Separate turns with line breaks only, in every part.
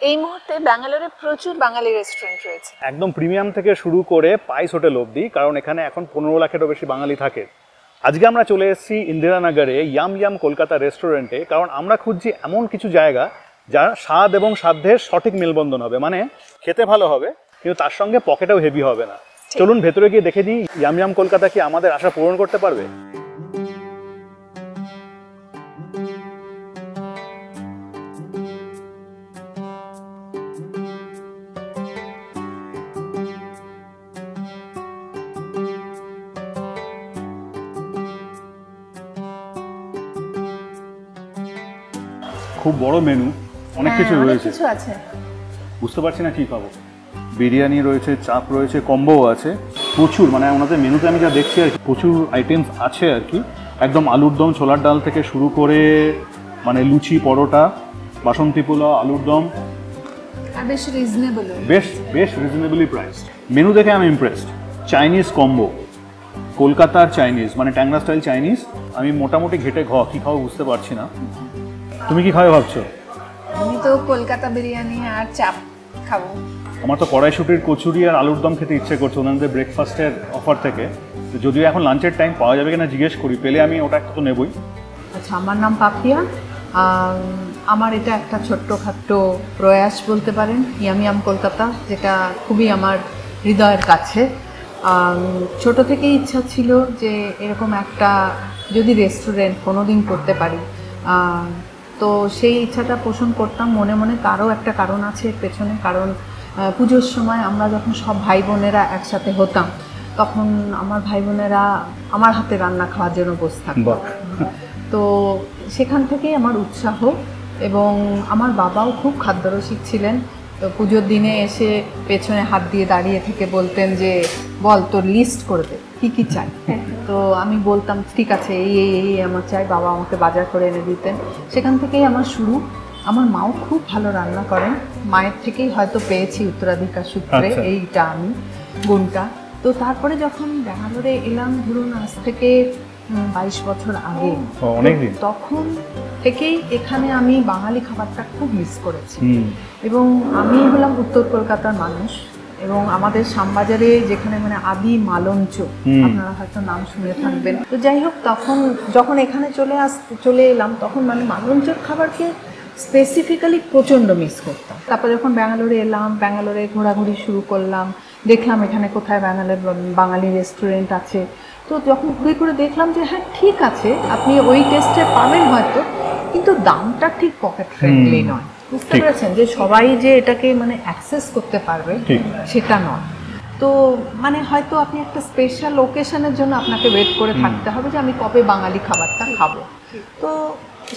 এই মুহূর্তে ব্যাঙ্গালোরে প্রচুর বাঙালি রেস্টুরেন্ট রয়েছে,
একদম প্রিমিয়াম থেকে শুরু করে পাইস হোটেল অবধি, কারণ এখানে এখন 15 লাখেরও বেশি বাঙালি থাকে। আজকে আমরা চলে এসেছি ইন্দিরানগরে ইয়াম ইয়াম কলকাতা রেস্টুরেন্টে, কারণ আমরা খুঁজছি এমন কিছু জায়গা যার স্বাদ এবং সাধ্যের সঠিক মেলবন্ধন হবে, মানে খেতে ভালো হবে কিন্তু তার সঙ্গে পকেটেও হেভি হবে না। চলুন ভেতরে গিয়ে দেখে দিই ইয়াম ইয়াম কলকাতা কি আমাদের আশা পূরণ করতে পারবে। খুব বড় মেনু, অনেক কিছু রয়েছে, বুঝতে পারছি না কি খাবো। বিরিয়ানি রয়েছে, চাপ রয়েছে, কম্বোও আছে, প্রচুর, মানে ওনাদের মেনুতে আমি যা দেখছি আর কি প্রচুর আইটেমস আছে আর কি। একদম আলুর দম, ছোলার ডাল থেকে শুরু করে মানে লুচি, পরোটা, বাসন্তী পোলাও, আলুর দম, বেশ রিজনেবলি প্রাইস। মেনু দেখে আমি ইমপ্রেসড। চাইনিজ কম্বো, কলকাতার চাইনিজ মানে ট্যাংরা স্টাইল চাইনিজ। আমি মোটামুটি ঘেটে কি খাবো বুঝতে পারছি না। তুমি কি খাবে ভাবছো?
আমি তো কলকাতা বিরিয়ানি আর চাপ খাবো।
আমার তো কড়াইশুটির কচুরি আর আলুর দম খেতে ইচ্ছে করছে ওনাদের ব্রেকফাস্টের অফার থেকে। যদিও এখন লাঞ্চের টাইম, পাওয়া যাবে কিনা জিজ্ঞেস করি, পেলে আমি ওটা একটা তো নেবই।
আচ্ছা, আমার নাম পাপিয়া। আমার এটা একটা ছোট্টখাট্টো প্রয়াস বলতে পারেন, ইয়াম ইয়াম কলকাতা, যেটা খুবই আমার হৃদয়ের কাছে। ছোট থেকেই ইচ্ছা ছিল যে এরকম একটা যদি রেস্টুরেন্ট কোনো দিন করতে পারি, তো সেই ইচ্ছাটা পোষণ করতাম মনে মনে। তারও একটা কারণ আছে এর পেছনে, কারণ পুজোর সময় আমরা যখন সব ভাই বোনেরা একসাথে হতাম, তখন আমার ভাই বোনেরা আমার হাতে রান্না খাওয়ার জন্য বসে থাকতো। তো সেখান থেকেই আমার উৎসাহ, এবং আমার বাবাও খুব খাদ্যরসিক ছিলেন। তো পুজোর দিনে এসে পেছনে হাত দিয়ে দাঁড়িয়ে থেকে বলতেন যে বল তোর লিস্ট করে দে কী কী চাই। তো আমি বলতাম ঠিক আছে এই এই এই আমার চাই, বাবা আমাকে বাজার করে এনে দিতেন। সেখান থেকেই আমার শুরু। আমার মাও খুব ভালো রান্না করেন, মায়ের থেকেই হয়তো পেয়েছি উত্তরাধিকার সূত্রে এইটা আমি গুণটা। তো তারপরে যখন ব্যাঙ্গালোরে এলাম, ধরুন আজ থেকে 22 বছর আগে, তখন থেকেই এখানে আমি বাঙালি খাবারটা খুব মিস করেছি। এবং আমি হলাম উত্তর কলকাতার মানুষ, এবং আমাদের শ্যামবাজারে যেখানে মানে আদি মালঞ্চ, আপনারা হয়তো নাম শুনে থাকবেন। তো যাই হোক, তখন যখন এখানে চলে এলাম, তখন মানে মালঞ্চের খাবারকে স্পেসিফিক্যালি প্রচণ্ড মিস করতাম। তারপর যখন ব্যাঙ্গালোরে এলাম, ব্যাঙ্গালোরে ঘোরাঘুরি শুরু করলাম, দেখলাম এখানে কোথায় বাঙালি রেস্টুরেন্ট আছে। তো যখন ঘুরে ঘুরে দেখলাম যে হ্যাঁ ঠিক আছে, আপনি ওই টেস্টে পাবেন হয়তো, কিন্তু দামটা ঠিক পকেট ফ্রেন্ডলি নয়। বুঝতে পেরেছেন যে সবাই যে এটাকে মানে অ্যাক্সেস করতে পারবে সেটা নয়। তো মানে হয়তো আপনি একটা স্পেশাল ওকেশনের জন্য আপনাকে ওয়েট করে থাকতে হবে যে আমি কবে বাঙালি খাবারটা খাবো। তো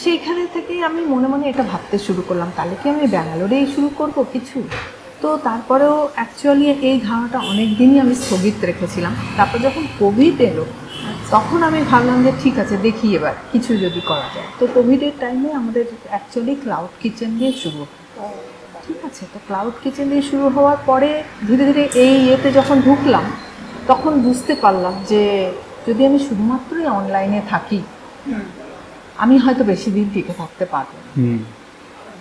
সেইখানে থেকেই আমি মনে মনে এটা ভাবতে শুরু করলাম, তাহলে কি আমি ব্যাঙ্গালোরেই শুরু করব কিছু। তো তারপরেও অ্যাকচুয়ালি এই ধারণাটা অনেক দিনই আমি স্থগিত রেখেছিলাম। তারপর যখন কোভিড এলো, তখন আমি ভাবলাম যে ঠিক আছে দেখি এবার কিছু যদি করা যায়। তো কোভিডের টাইমে আমাদের অ্যাকচুয়ালি ক্লাউড কিচেন দিয়ে শুরু, ঠিক আছে। তো ক্লাউড কিচেন দিয়ে শুরু হওয়ার পরে ধীরে ধীরে এই ইয়েতে যখন ঢুকলাম, তখন বুঝতে পারলাম যে যদি আমি শুধুমাত্রই অনলাইনে থাকি, আমি হয়তো বেশি দিন টিকে থাকতে পারবো।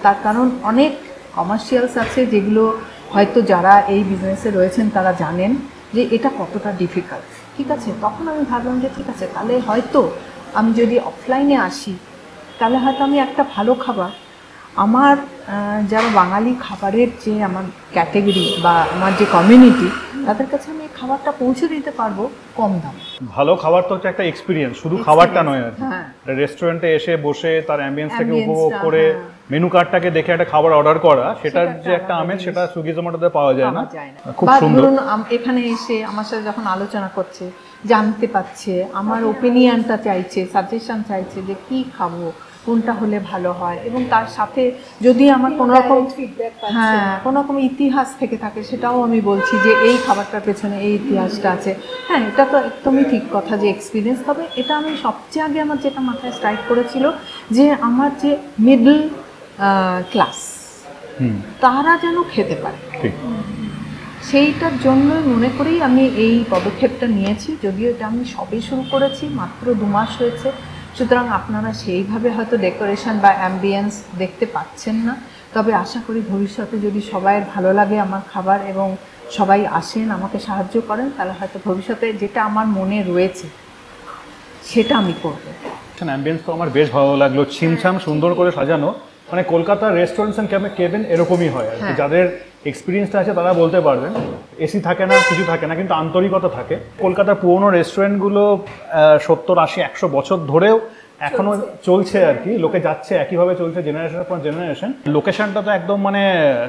তার কারণ অনেক কমার্শিয়ালস আছে যেগুলো হয়তো যারা এই বিজনেসে রয়েছেন তারা জানেন যে এটা কতটা ডিফিকাল্ট, ঠিক আছে। তখন আমি ভাবলাম যে ঠিক আছে, তাহলে হয়তো আমি যদি অফলাইনে আসি, তাহলে হয়তো আমি একটা ভালো খাবার আমার যারা বাঙালি খাবারের যে আমার ক্যাটেগরি বা আমার যে কমিউনিটি, তাদের কাছে আমি খাবারটা পৌঁছে দিতে পারবো কম দামে।
ভালো খাবার তো হচ্ছে একটা এক্সপিরিয়েন্স, শুধু খাবারটা নয় আর কি। রেস্টুরেন্টে এসে বসে তার অ্যাম্বিয়েন্সটাকে উপভোগ করে মেনু কার্ডটাকে দেখে একটা খাবার অর্ডার করা, সেটার যে একটা আমেজ, সেটা সুইগি জোম্যাটোতে পাওয়া যায় না। খুব সুন্দর।
ধরুন এখানে এসে আমার সাথে যখন আলোচনা করছে, জানতে পারছে, আমার ওপিনিয়নটা চাইছে, সাজেশন চাইছে যে কি খাবো, কোনটা হলে ভালো হয়, এবং তার সাথে যদি আমার কোনো রকম কোনো রকম ইতিহাস থেকে থাকে, সেটাও আমি বলছি যে এই খাবারটার পেছনে এই ইতিহাসটা আছে। হ্যাঁ, এটা তো একদমই ঠিক কথা যে এক্সপিরিয়েন্স। তবে এটা আমি সবচেয়ে আগে আমার যেটা মাথায় স্ট্রাইক করেছিল যে আমার যে মিডল ক্লাস তারা যেন খেতে পারে, সেইটার জন্যই মনে করেই আমি এই পদক্ষেপটা নিয়েছি। যদিও এটা আমি সবে শুরু করেছি, মাত্র 2 মাস হয়েছে, সুতরাং আপনারা সেইভাবে হয়তো ডেকোরেশন বা অ্যাম্বিয়েন্স দেখতে পাচ্ছেন না। তবে আশা করি ভবিষ্যতে যদি সবাইয়ের ভালো লাগে আমার খাবার এবং সবাই আসেন আমাকে সাহায্য করেন, তাহলে হয়তো ভবিষ্যতে যেটা আমার মনে রয়েছে সেটা আমি করবো।
অ্যাম্বিয়েন্স তো আমার বেশ ভালো লাগলো, ছিমছাম সুন্দর করে সাজানো। মানে কলকাতার রেস্টুরেন্টস অ্যান্ড কেবিন এরকমই হয় আর কি। যাদের এক্সপিরিয়েন্সটা আছে তারা বলতে পারবেন, এসি থাকে না, কিছু থাকে না, কিন্তু আন্তরিকতা থাকে। কলকাতার পুরোনো রেস্টুরেন্টগুলো 70, 80, 100 বছর ধরেও এখনো চলছে আর কি, লোকে যাচ্ছে একইভাবে চলছে জেনারেশনের পর জেনারেশন। লোকেশনটা তো একদম মানে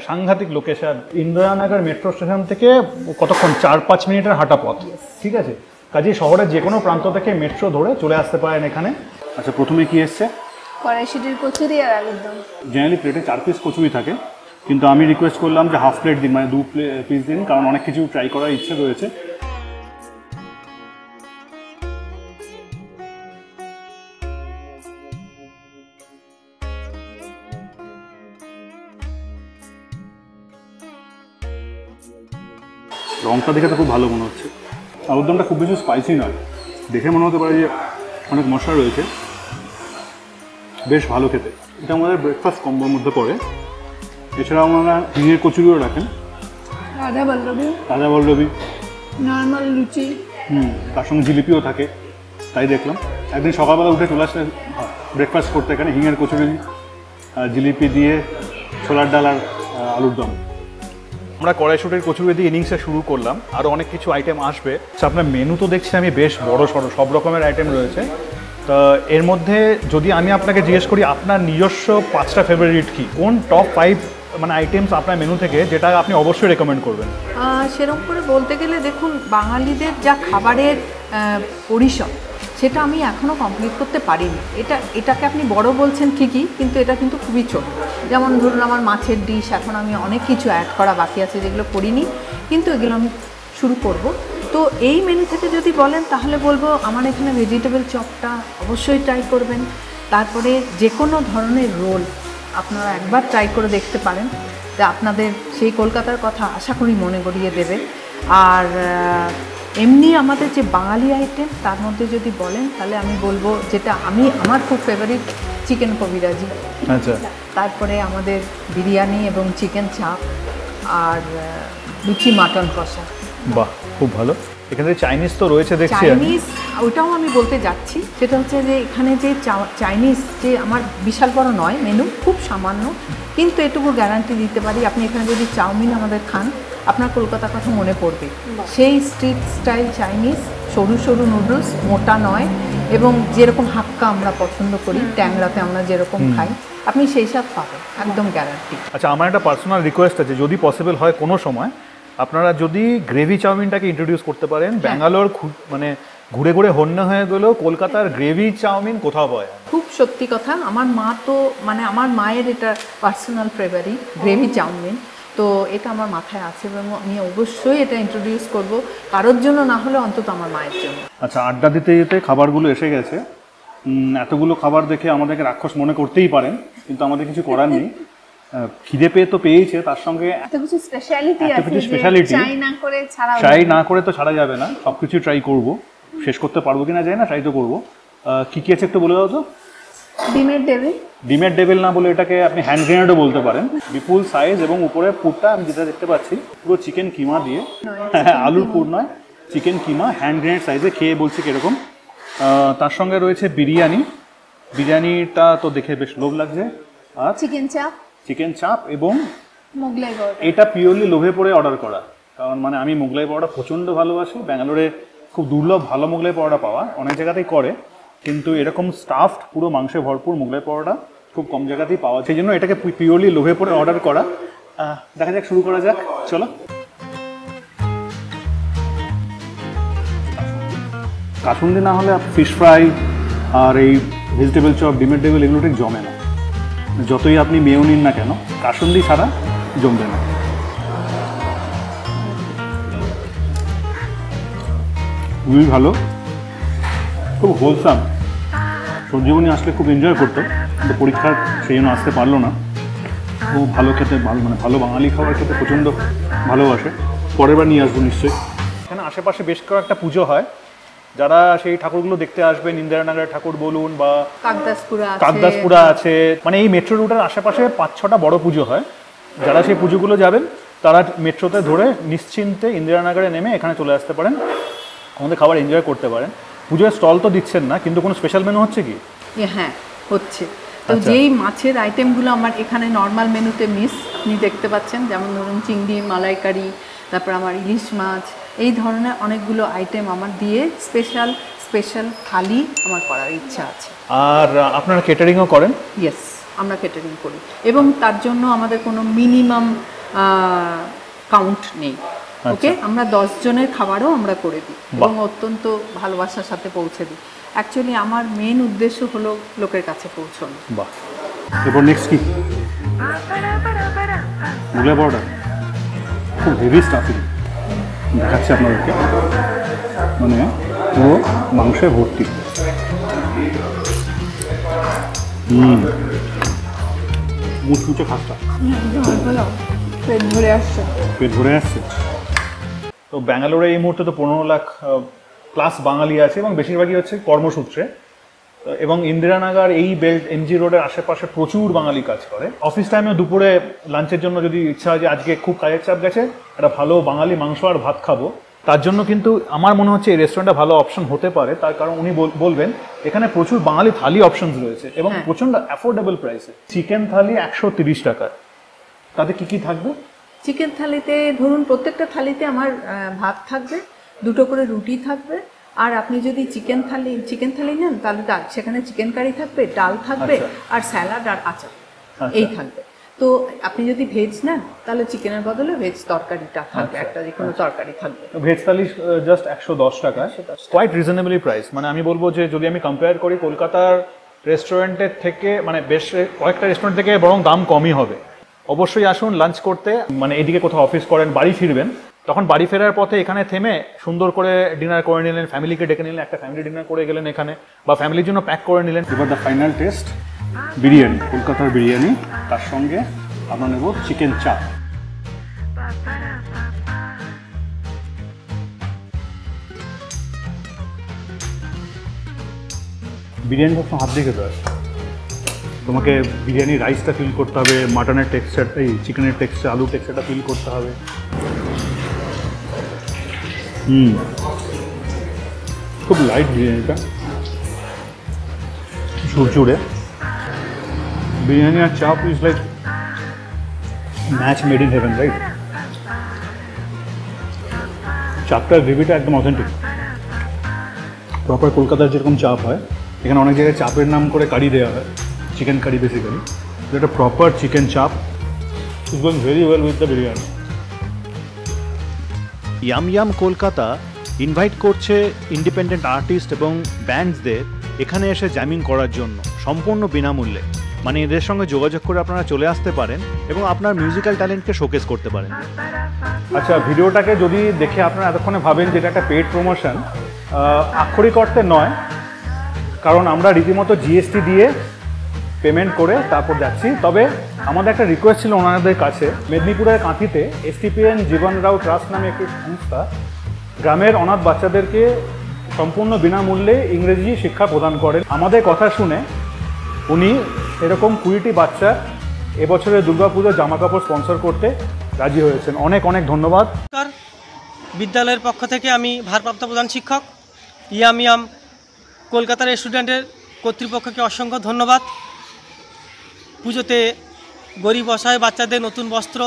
সাংঘাতিক লোকেশন, ইন্দিরানগর মেট্রো স্টেশন থেকে কতক্ষণ 4-5 মিনিটের হাঁটা পথ, ঠিক আছে। কাজেই শহরের যে কোনো প্রান্ত থেকে মেট্রো ধরে চলে আসতে পারেন এখানে। আচ্ছা, প্রথমে কি এসছে?
কড়াইশুটির কচুরি আর আলুর দম।
জেনারেলি প্লেটে 4 পিস কচুরি থাকে, কিন্তু আমি রিকোয়েস্ট করলাম যে হাফ প্লেট দিন, মানে 2 পিস দিন, কারণ অনেক কিছু ট্রাই করার ইচ্ছে রয়েছে। রংটা দেখে তো খুব ভালো মনে হচ্ছে। আলুর দমটা খুব বেশি স্পাইসি নয়, দেখে মনে হতে পারে যে অনেক মশলা রয়েছে, বেশ ভালো খেতে। এটা আমাদের ব্রেকফাস্ট কম্বোর মধ্যে পড়ে। এছাড়াও আমরা হিঙের কচুরিও রাখেন,
রাধা বল্লভী,
রাজা বল্লভী,
নর্মাল লুচি,
তার সঙ্গে জিলিপিও থাকে। তাই দেখলাম একদিন সকালবেলা উঠে চলে আসলে ব্রেকফাস্ট করতে এখানে হিঙের কচুরি, জিলিপি দিয়ে ছোলার ডাল আর আলুর দম। আমরা কড়াইশুটির কচুরি দিয়ে ইনিংসে শুরু করলাম, আরও অনেক কিছু আইটেম আসবে। আপনার মেনু তো দেখছি আমি বেশ বড় সড়ো, সব রকমের আইটেম রয়েছে। তো এর মধ্যে যদি আমি আপনাকে জিজ্ঞেস করি আপনার নিজস্ব 5টা ফেভারিট কি, কোন টপ 5 মানে আইটেমস আপনার মেনু থেকে যেটা আপনি অবশ্যই রেকমেন্ড করবেন?
সেরকম করে বলতে গেলে দেখুন, বাঙালিদের যা খাবারের পরিসর সেটা আমি এখনও কমপ্লিট করতে পারিনি। এটাকে আপনি বড় বলছেন ঠিকই, কিন্তু এটা কিন্তু খুবই ছোট। যেমন ধরুন আমার মাছের ডিশ, এখন আমি অনেক কিছু অ্যাড করা বাকি আছে যেগুলো করিনি, কিন্তু এগুলো আমি শুরু করব। তো এই মেনু থেকে যদি বলেন তাহলে বলবো আমার এখানে ভেজিটেবল চপটা অবশ্যই ট্রাই করবেন। তারপরে যে কোনো ধরনের রোল আপনারা একবার ট্রাই করে দেখতে পারেন, যে আপনাদের সেই কলকাতার কথা আশা করি মনে করিয়ে দেবে। আর এমনি আমাদের যে বাঙালি আইটেম তার মধ্যে যদি বলেন তাহলে আমি বলবো যেটা আমার খুব ফেভারিট, চিকেন কবিরাজি।
আচ্ছা,
তারপরে আমাদের বিরিয়ানি এবং চিকেন চাপ আর লুচি মাটন কষা।
বাহ, খুব ভালো। এখানে চাইনিজ তো রয়েছে দেখছি।
চাইনিজ ওইটাও আমি বলতে যাচ্ছি, সেটা হচ্ছে যে এখানে যে চাইনিজ যে আমার বিশাল বড় নয় মেনু, খুব সামান্য, কিন্তু এটুকু গ্যারান্টি দিতে পারি আপনি এখানে যদি চাউমিন আমাদের খান আপনার কলকাতার কথা মনে পড়বে। সেই স্ট্রিট স্টাইল চাইনিজ, সরু সরু নুডলস, মোটা নয়, এবং যেরকম হাক্কা আমরা পছন্দ করি, ট্যাংরাতে আমরা যেরকম খাই, আপনি সেই সব পাবেন, একদম গ্যারান্টি।
আচ্ছা, আমার একটা পার্সোনাল রিকোয়েস্ট আছে, যদি পসিবল হয় কোনো সময় আপনারা যদি গ্রেভি চাউমিনটাকে ইন্ট্রোডিউস করতে পারেন। ব্যাঙ্গালোর মানে ঘুরে ঘুরে হন্যে হয়ে গেলেও কলকাতার গ্রেভি চাউমিন কোথাও পায় না।
খুব সত্যি কথা, আমার মা তো মানে আমার মায়ের এটা পার্সোনাল ফেভারিট গ্রেভি চাউমিন, তো এটা আমার মাথায় আছে এবং আমি অবশ্যই এটা ইন্ট্রোডিউস করব, কারোর জন্য না হলে অন্তত আমার মায়ের জন্য।
আচ্ছা, আড্ডা দিতে যেতে খাবারগুলো এসে গেছে। এতগুলো খাবার দেখে আমাদেরকে রাক্ষস মনে করতেই পারেন, কিন্তু আমাদের কিছু করার নেই। খিদে পেয়ে তো পেয়েছে, তার সঙ্গে
এত কিছু স্পেশালিটি আছে,
ট্রাই না করে তো ছাড়া যাবে না। সব কিছু ট্রাই করবো, শেষ করতে পারবো কিনা জানি না, ট্রাই তো করবো। কি কি আছে একটু বলে দাও তো। ডিমের ডেভিল না বলে এটাকে আপনি হ্যান্ড গ্রেনেডও বলতে পারেন। বিপুল সাইজ এবং উপরে পুরটা আমি যেটা দেখতে পাচ্ছি পুরো চিকেন কিমা দিয়ে, আলুর পুর নয়, চিকেন কিমা হ্যান্ড গ্রেনেড সাইজে, খেয়ে বলছি কিরকম। তার সঙ্গে রয়েছে বিরিয়ানিটা তো দেখে বেশ লোভ লাগছে। আর চিকেন চাপ এবং
মোগলাই পরোটা।
এটা পিওরলি লোভে পড়ে অর্ডার করা, কারণ মানে আমি মোগলাই পরোটা প্রচণ্ড ভালোবাসি। ব্যাঙ্গালোরে খুব দুর্লভ ভালো মোগলাই পরোটা পাওয়া, অনেক জায়গাতেই করে, কিন্তু এরকম স্টাফড পুরো মাংসে ভরপুর মোগলাই পরোটা খুব কম জায়গাতেই পাওয়া, সেই জন্য এটাকে পিওরলি লোভে পড়ে অর্ডার করা। দেখা যাক, শুরু করা যাক, চলো। কাসুন্দি না হলে ফিশ ফ্রাই আর এই ভেজিটেবল চপ, ডিমের ডেভিল এগুলো ঠিক জমে না, যতই আপনি মেয়েও নিন না কেন, কাসুন্দি ছাড়া জমবে না। খুবই ভালো, খুব হোলসাম। সঞ্জীবনী আসলে খুব এনজয় করতো, কিন্তু পরীক্ষার সেই জন্য আসতে পারলো না। খুব ভালো খেতে, মানে ভালো বাঙালি খাবার খেতে প্রচণ্ড ভালোবাসে। পরের বার নিয়ে আসবো নিশ্চয়ই। এখানে আশেপাশে বেশ কয়েকটা পুজো হয়, যারা সেই ঠাকুরগুলো দেখতে আসবেন, ইন্দিরানগরের ঠাকুর বলুন বা
কাকদাসপুরা
কাকদাসপুরা আছে, মানে এই মেট্রো রুটের আশেপাশে 5-6টা বড় পুজো হয়। যারা সেই পুজোগুলো যাবেন তারা মেট্রোতে ধরে নিশ্চিন্তে ইন্দিরানগরে নেমে এখানে চলে আসতে পারেন, আমাদের খাবার এনজয় করতে পারেন। পুজোয় স্টল তো দিচ্ছেন না, কিন্তু কোনো স্পেশাল মেনু হচ্ছে কি?
হ্যাঁ হচ্ছে। তো যেই মাছের আইটেমগুলো আমার এখানে নর্মাল মেনুতে মিস, আপনি দেখতে পাচ্ছেন, যেমন ধরুন চিংড়ি মালাইকারি, তারপর আমার ইলিশ মাছ, এই ধরনের অনেকগুলো আইটেম আমার দিয়ে স্পেশাল থালি আমার করার ইচ্ছা আছে।
আর আপনারা কেটারিংও করেন?
ইয়েস, আমরা কেটারিং করি এবং তার জন্য আমাদের কোনো মিনিমাম কাউন্ট নেই। ওকে, আমরা 10 জনের খাবারও আমরা করে দিই এবং অত্যন্ত ভালোবাসার সাথে পৌঁছে দিই। অ্যাকচুয়ালি আমার মেন উদ্দেশ্য হলো লোকের কাছে পৌঁছানো।
বাহ, এরপর নেক্সট কি? মোগলাই পরোটা খুব হেভি স্টাফিং দেখাচ্ছে আপনাদেরকে, মানে পুরো মাংসে ভর্তি। মুচমুচে খাস্তা,
পেট ভরে আসছে।
পেট ভরে আসছে। তো ব্যাঙ্গালোরে এই মুহূর্তে তো 15 লাখ প্লাস বাঙালি আছে এবং বেশিরভাগই হচ্ছে কর্মসূত্রে, এবং ইন্দিরানগর এই বেল্ট এমজি রোডের আশেপাশে প্রচুর বাঙালি কাজ করে। অফিস টাইমেও দুপুরে লাঞ্চের জন্য যদি ইচ্ছা হয় যে আজকে খুব কাজের চাপ গেছে, একটা ভালো বাঙালি মাংস আর ভাত খাবো, তার জন্য কিন্তু আমার মনে হচ্ছে এই রেস্টুরেন্টটা ভালো অপশন হতে পারে। তার কারণ উনি বলবেন এখানে প্রচুর বাঙালি থালি অপশনস রয়েছে এবং প্রচণ্ড অ্যাফোর্ডেবল প্রাইসে। চিকেন থালি 130 টাকা, তাতে কি কি থাকবে?
চিকেন থালিতে ধরুন প্রত্যেকটা থালিতে আমার ভাত থাকবে, 2টো করে রুটি থাকবে, আর আপনি যদি চিকেন থালি নেন তাহলে সেখানে চিকেন কারি থাকবে, ডাল থাকবে, আর স্যালাড আর আচার, এই থাকবে। তো আপনি যদি ভেজ নেন তাহলে চিকেনের বদলে ভেজ তরকারিটা থাকবে, একটা যে কোনো তরকারি থাকবে।
ভেজ থালি জাস্ট 110 টাকা, কোয়াইট রিজনেবলি প্রাইস। মানে আমি বলবো যে যদি আমি কম্পেয়ার করি কলকাতার রেস্টুরেন্টের থেকে, মানে বেশ কয়েকটা রেস্টুরেন্ট থেকে বরং দাম কমই হবে। অবশ্যই আসুন লাঞ্চ করতে, মানে এদিকে কোথাও অফিস করেন, বাড়ি ফিরবেন, তখন বাড়ি ফেরার পথে এখানে থেমে সুন্দর করে ডিনার করে নিলেন, ফ্যামিলিকে ডেকে নিলেন, একটা ফ্যামিলি ডিনার করে গেলেন এখানে, বা ফ্যামিলির জন্য প্যাক করে নিলেন। এবার দ্য ফাইনাল টেস্ট, বিরিয়ানি, কলকাতার বিরিয়ানি, তার সঙ্গে আমরা নেব চিকেন চাপ। বিরিয়ানি সবসময় হাত দিয়ে খেতে হয়, তোমাকে বিরিয়ানি রাইসটা ফিল করতে হবে, মাটনের টেক্সচার, এই চিকেনের টেক্সচার, আলুর টেক্সচারটা ফিল করতে হবে। খুব লাইট বিরিয়ানিটা, ঝুরঝুরে বিরিয়ানি আর chaap is like match made in heaven, right? চাপটার গ্রেভিটা একদম অথেন্টিক, প্রপার কলকাতার যেরকম চাপ হয়, এখানে অনেক জায়গায় চাপের নাম করে কারি দেওয়া হয়, চিকেন কারি বেসিক্যালি, এটা প্রপার চিকেন চাপ, is going very well with the biryani. Yam yam Kolkata invite করছে ইন্ডিপেন্ডেন্ট আর্টিস্ট এবং ব্যান্ডসদের এখানে এসে জ্যামিং করার জন্য সম্পূর্ণ বিনামূল্যে। মানে এদের সঙ্গে যোগাযোগ করে আপনারা চলে আসতে পারেন এবং আপনার মিউজিক্যাল ট্যালেন্টকে শোকেস করতে পারেন। আচ্ছা, ভিডিওটাকে যদি দেখে আপনারা এতক্ষণে ভাবেন যেটা একটা পেড প্রমোশন, আক্ষরিক অর্থে নয়, কারণ আমরা রীতিমতো জিএসটি দিয়ে পেমেন্ট করে তারপর যাচ্ছি। তবে আমাদের একটা রিকোয়েস্ট ছিল ওনাদের কাছে, মেদিনীপুরের কাঁথিতে এসটিপিএন জীবন রাও ট্রাস্ট নামে একটি সংস্থা গ্রামের অনাথ বাচ্চাদেরকে সম্পূর্ণ বিনামূল্যে ইংরেজি শিক্ষা প্রদান করেন। আমাদের কথা শুনে উনি এরকম 20টি বাচ্চা এবছরের দুর্গাপুজোর জামাকাপড় স্পন্সর করতে রাজি হয়েছেন। অনেক অনেক ধন্যবাদ।
বিদ্যালয়ের পক্ষ থেকে আমি ভারপ্রাপ্ত প্রধান শিক্ষক ইয়াম ইয়াম কলকাতার স্টুডেন্টের কর্তৃপক্ষকে অসংখ্য ধন্যবাদ। পুজোতে গরিব অসহায় বাচ্চাদের নতুন বস্ত্র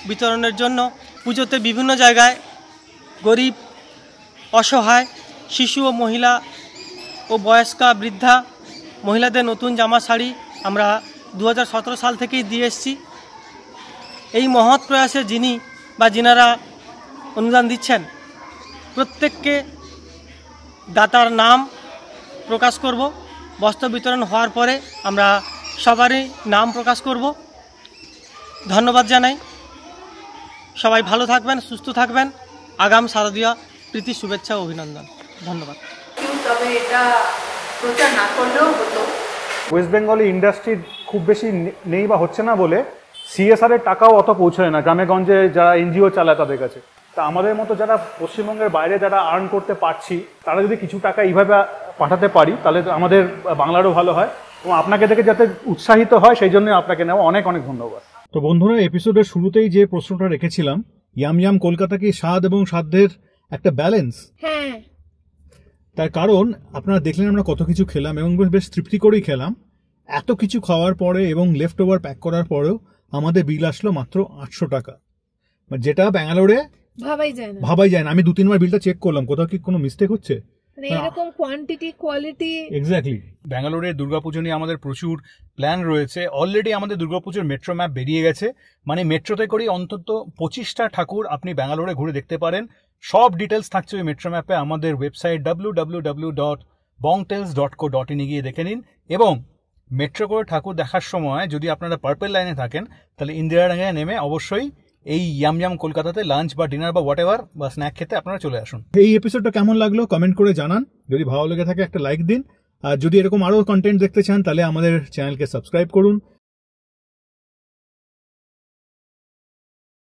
বিতরণের জন্য পুজোতে বিভিন্ন জায়গায় গরিব অসহায় শিশু ও মহিলা ও বয়স্কা বৃদ্ধা মহিলাদের নতুন জামা শাড়ি আমরা 2017 সাল থেকেই দিয়ে এসেছি। এই মহৎ প্রয়াসে যিনারা অনুদান দিচ্ছেন প্রত্যেককে দাতার নাম প্রকাশ করব। বস্ত্র বিতরণ হওয়ার পরে আমরা সবারই নাম প্রকাশ করব। ধন্যবাদ জানাই। সবাই ভালো থাকবেন, সুস্থ থাকবেন। আগাম শারদীয়া প্রীতি শুভেচ্ছা ও অভিনন্দন। ধন্যবাদ।
তবে এটা প্রচার না করলেও হতো।
ওয়েস্ট বেঙ্গলে ইন্ডাস্ট্রি খুব বেশি নেই বা হচ্ছে না বলে সিএসআর এর টাকাও অত পৌঁছয় না গ্রামে গঞ্জে যারা এনজিও চালায় তাদের কাছে। তা আমাদের মতো যারা পশ্চিমবঙ্গের বাইরে যারা আর্ন করতে পারছি তারা যদি কিছু টাকা এইভাবে পাঠাতে পারি তাহলে তো আমাদের বাংলারও ভালো হয় এবং আপনাকে দেখে যাতে উৎসাহিত হয় সেই জন্য আপনাকে নেওয়া অনেক অনেক ধন্যবাদ। তো বন্ধুরা, এপিসোডের শুরুতেই যে প্রশ্নটা রেখেছিলাম, ইয়াম ইয়াম কলকাতা কি স্বাদ এবং সাধ্যের একটা ব্যালেন্স?
হ্যাঁ,
তার কারণ আপনারা দেখলেন আমরা কত কিছু খেলাম এবং বেশ তৃপ্তি করেই খেলাম। এত কিছু খাওয়ার পরে এবং লেফট ওভার প্যাক করার পরেও আমাদের বিল আসলো মাত্র 800 টাকা, যেটা ব্যাঙ্গালোরে ভাবাই যায় না। আমি 2-3 বার বিলটা চেক করলাম, কোথাও কি কোনো মিস্টেক হচ্ছে?
এরকম কোয়ান্টিটি কোয়ালিটি।
এক্স্যাক্টলি। ব্যাঙ্গালোরের দুর্গাপুজো নিয়ে আমাদের প্রচুর প্ল্যান রয়েছে। অলরেডি আমাদের দুর্গাপুজোর মেট্রো ম্যাপ বেরিয়ে গেছে, মানে মেট্রোতে করেই অন্তত 25টা ঠাকুর আপনি ব্যাঙ্গালোরে ঘুরে দেখতে পারেন। সব ডিটেলস থাকছে ওই মেট্রো ম্যাপে। আমাদের ওয়েবসাইট www.bongtales.co.in গিয়ে দেখে নিন। এবং মেট্রো করে ঠাকুর দেখার সময় যদি আপনারা পার্পল লাইনে থাকেন তাহলে ইন্দিরানগরে নেমে অবশ্যই এই ইয়াম ইয়াম কলকাতাতে লাঞ্চ বা ডিনার বা হোয়াটএভার বা স্ন্যাক খেতে আপনারা চলে আসুন। এই এপিসোডটা কেমন লাগলো কমেন্ট করে জানান। যদি ভালো লেগে থাকে একটা লাইক দিন, আর যদি এরকম আরো কন্টেন্ট দেখতে চান তাহলে আমাদের চ্যানেলকে সাবস্ক্রাইব করুন।